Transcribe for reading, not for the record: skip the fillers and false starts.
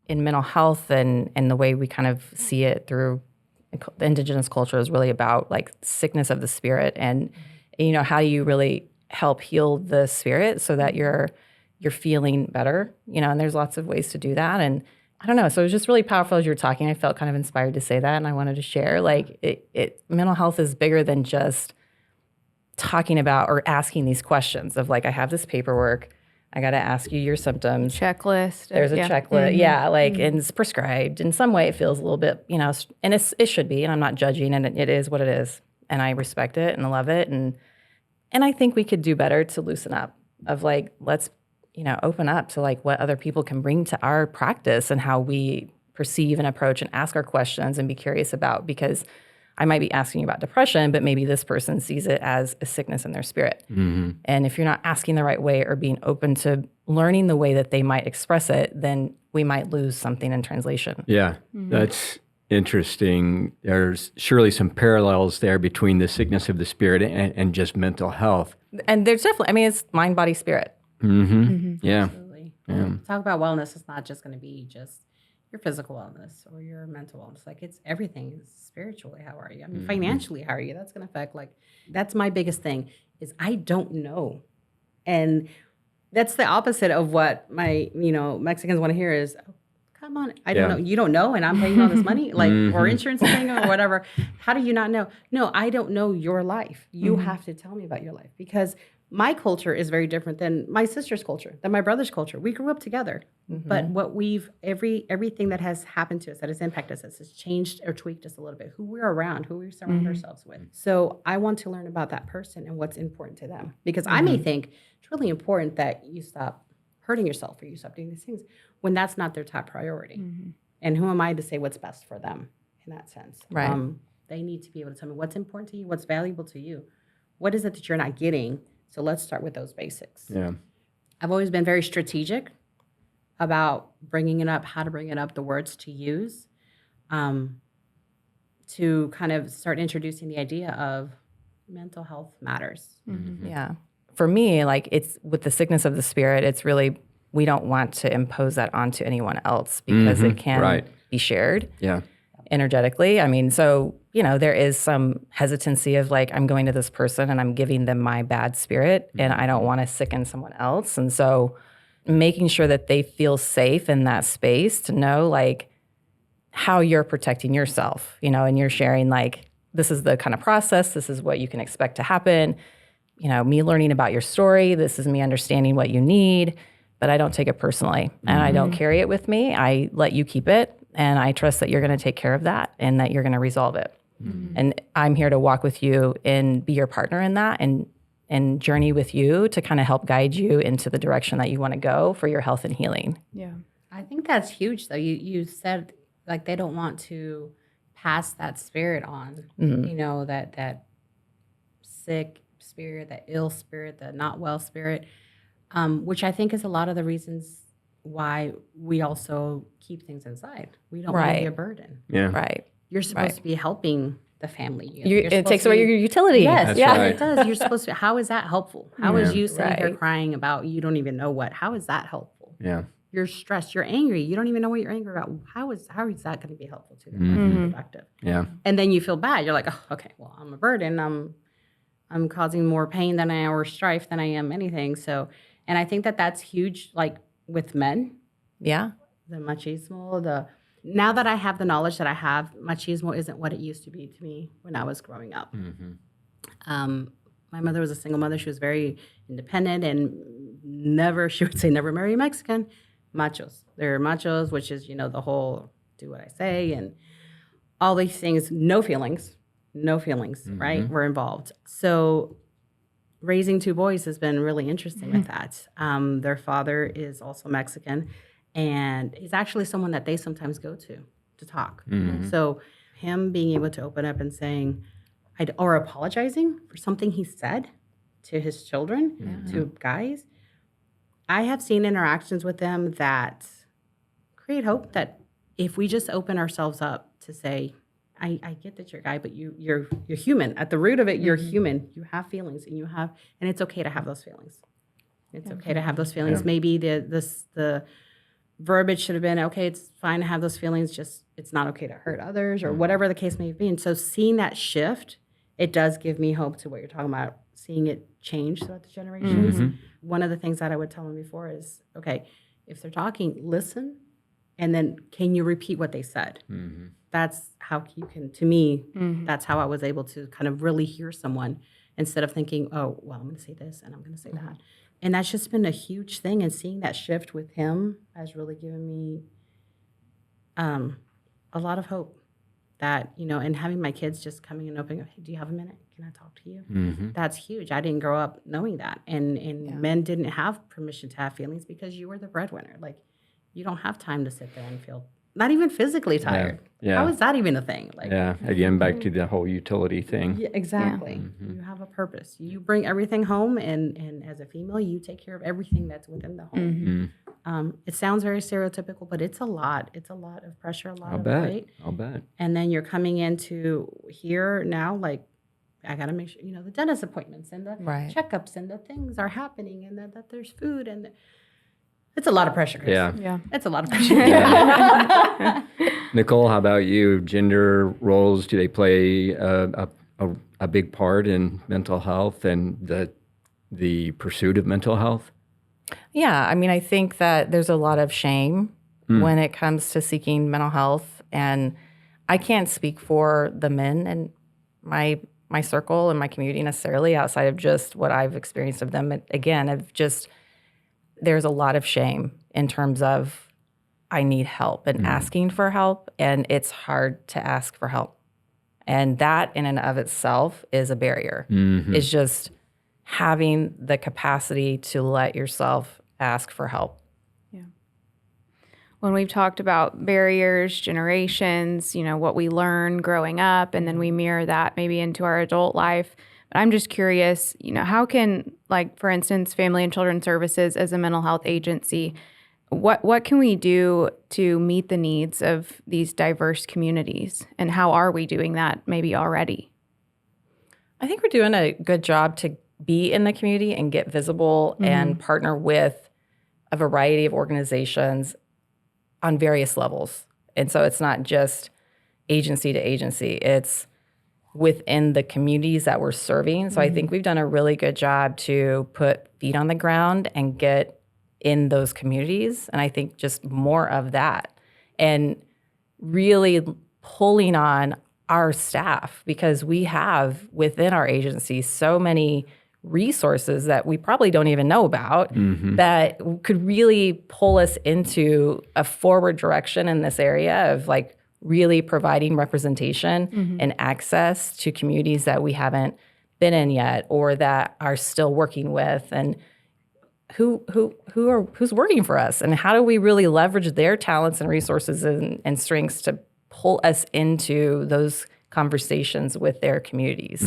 in mental health and the way we kind of see it through the Indigenous culture is really about like sickness of the spirit. And, how do you really help heal the spirit so that you're feeling better, and there's lots of ways to do that. And I don't know. So it was just really powerful as you were talking. I felt kind of inspired to say that. And I wanted to share like mental health is bigger than just talking about or asking these questions of like, I have this paperwork. I got to ask you your symptoms. Checklist. There's a checklist. Mm-hmm. Yeah. Like, and it's prescribed. In some way it feels a little bit, and it should be, and I'm not judging, and it is what it is. And I respect it and love it. And I think we could do better to loosen up of like, let's, open up to like what other people can bring to our practice and how we perceive and approach and ask our questions and be curious about, because I might be asking you about depression, but maybe this person sees it as a sickness in their spirit. Mm-hmm. And if you're not asking the right way or being open to learning the way that they might express it, then we might lose something in translation. Yeah, that's interesting. There's surely some parallels there between the sickness of the spirit and just mental health. And there's definitely, it's mind, body, spirit. Mm-hmm. Mm-hmm. Yeah. Absolutely. Yeah. Talk about wellness. It's not just going to be just your physical wellness or your mental wellness. Like it's everything. It's spiritually, how are you? I mean, financially, how are you? That's going to affect, like, that's my biggest thing is I don't know. And that's the opposite of what my, Mexicans want to hear is, oh, come on, I don't know. You don't know, and I'm paying all this money, like, or insurance is paying or whatever. How do you not know? No, I don't know your life. You have to tell me about your life, because my culture is very different than my sister's culture, than my brother's culture. We grew up together, but what everything that has happened to us, that has impacted us, has changed or tweaked us a little bit, who we're around, who we surround ourselves with. So I want to learn about that person and what's important to them, because I may think it's really important that you stop hurting yourself or you stop doing these things when that's not their top priority. And who am I to say what's best for them in that sense? Right. They need to be able to tell me what's important to you, what's valuable to you. What is it that you're not getting? So let's start with those basics. Yeah. I've always been very strategic about bringing it up, how to bring it up, the words to use, to kind of start introducing the idea of mental health matters. Yeah. For me, like, it's with the sickness of the spirit, it's really, we don't want to impose that onto anyone else, because it can be shared energetically. I mean, so, there is some hesitancy of like, I'm going to this person and I'm giving them my bad spirit and I don't want to sicken someone else. And so making sure that they feel safe in that space to know like how you're protecting yourself, and you're sharing like, this is the kind of process, this is what you can expect to happen. Me learning about your story, this is me understanding what you need, but I don't take it personally and I don't carry it with me. I let you keep it, and I trust that you're going to take care of that and that you're going to resolve it. And I'm here to walk with you and be your partner in that and journey with you to kind of help guide you into the direction that you want to go for your health and healing. Yeah. I think that's huge, though. You said, like, they don't want to pass that spirit on, that sick spirit, that ill spirit, the not well spirit, which I think is a lot of the reasons why we also keep things inside. We don't want to be a burden. Yeah. Right. You're supposed to be helping the family. It takes away your utility. Yes, right. It does. You're supposed to. How is that helpful? How is you sitting here crying about you don't even know what? How is that helpful? Yeah. You're stressed. You're angry. You don't even know what you're angry about. How is that going to be helpful to them? Productive. Yeah. And then you feel bad. You're like, oh, okay, well, I'm a burden. I'm causing more pain than I am, or strife than I am anything. So, and I think that that's huge. Like with men. Yeah. The machismo. Now that I have the knowledge that I have, machismo isn't what it used to be to me when I was growing up. My mother was a single mother. She was very independent and she would say, never marry a Mexican. Machos. They're machos, which is, the whole do what I say and all these things. No feelings, right, were involved. So raising two boys has been really interesting with that. Their father is also Mexican. And he's actually someone that they sometimes go to talk. So him being able to open up and saying, or apologizing for something he said to his children, to guys, I have seen interactions with them that create hope that if we just open ourselves up to say, I get that you're a guy, but you're human. At the root of it, you're human. You have feelings, and it's okay to have those feelings. It's okay to have those feelings. Maybe verbiage should have been, okay, it's fine to have those feelings, just it's not okay to hurt others or whatever the case may be. And so seeing that shift, it does give me hope to what you're talking about, seeing it change throughout the generations. One of the things that I would tell them before is, okay, if they're talking, listen, and then can you repeat what they said? That's how you can, to me, that's how I was able to kind of really hear someone instead of thinking, oh, well, I'm going to say this and I'm going to say that. And that's just been a huge thing. And seeing that shift with him has really given me a lot of hope that, you know, and having my kids just coming and opening up, hey, do you have a minute? Can I talk to you? That's huge. I didn't grow up knowing that. And men didn't have permission to have feelings because you were the breadwinner. Like, you don't have time to sit there and feel not even physically tired. How is that even a thing? Like, again, back to the whole utility thing. Yeah, exactly. You have a purpose. You bring everything home, and as a female, you take care of everything that's within the home. It sounds very stereotypical, but it's a lot. It's a lot of pressure, a lot of weight. I'll bet. And then you're coming into here now, like, I got to make sure, you know, the dentist appointments and the checkups and the things are happening and that there's food and it's a lot of pressure, Chris. Yeah. It's a lot of pressure. Nichole, how about you? Gender roles, do they play a big part in mental health and the pursuit of mental health? Yeah, I mean, I think that there's a lot of shame when it comes to seeking mental health. And I can't speak for the men in my circle and my community necessarily outside of just what I've experienced of them. Again, there's a lot of shame in terms of I need help and asking for help, and it's hard to ask for help. And that in and of itself is a barrier. It's just having the capacity to let yourself ask for help. Yeah. When we've talked about barriers, generations, you know, what we learn growing up, and then we mirror that maybe into our adult life. But I'm just curious, you know, how can, like, for instance, Family and Children's Services as a mental health agency, what can we do to meet the needs of these diverse communities? And how are we doing that maybe already? I think we're doing a good job to be in the community and get visible and partner with a variety of organizations on various levels. And so it's not just agency to agency, it's within the communities that we're serving. So I think we've done a really good job to put feet on the ground and get in those communities. And I think just more of that and really pulling on our staff, because we have within our agency so many resources that we probably don't even know about that could really pull us into a forward direction in this area of, like, really providing representation and access to communities that we haven't been in yet or that are still working with, and who's working for us, and how do we really leverage their talents and resources and strengths to pull us into those conversations with their communities.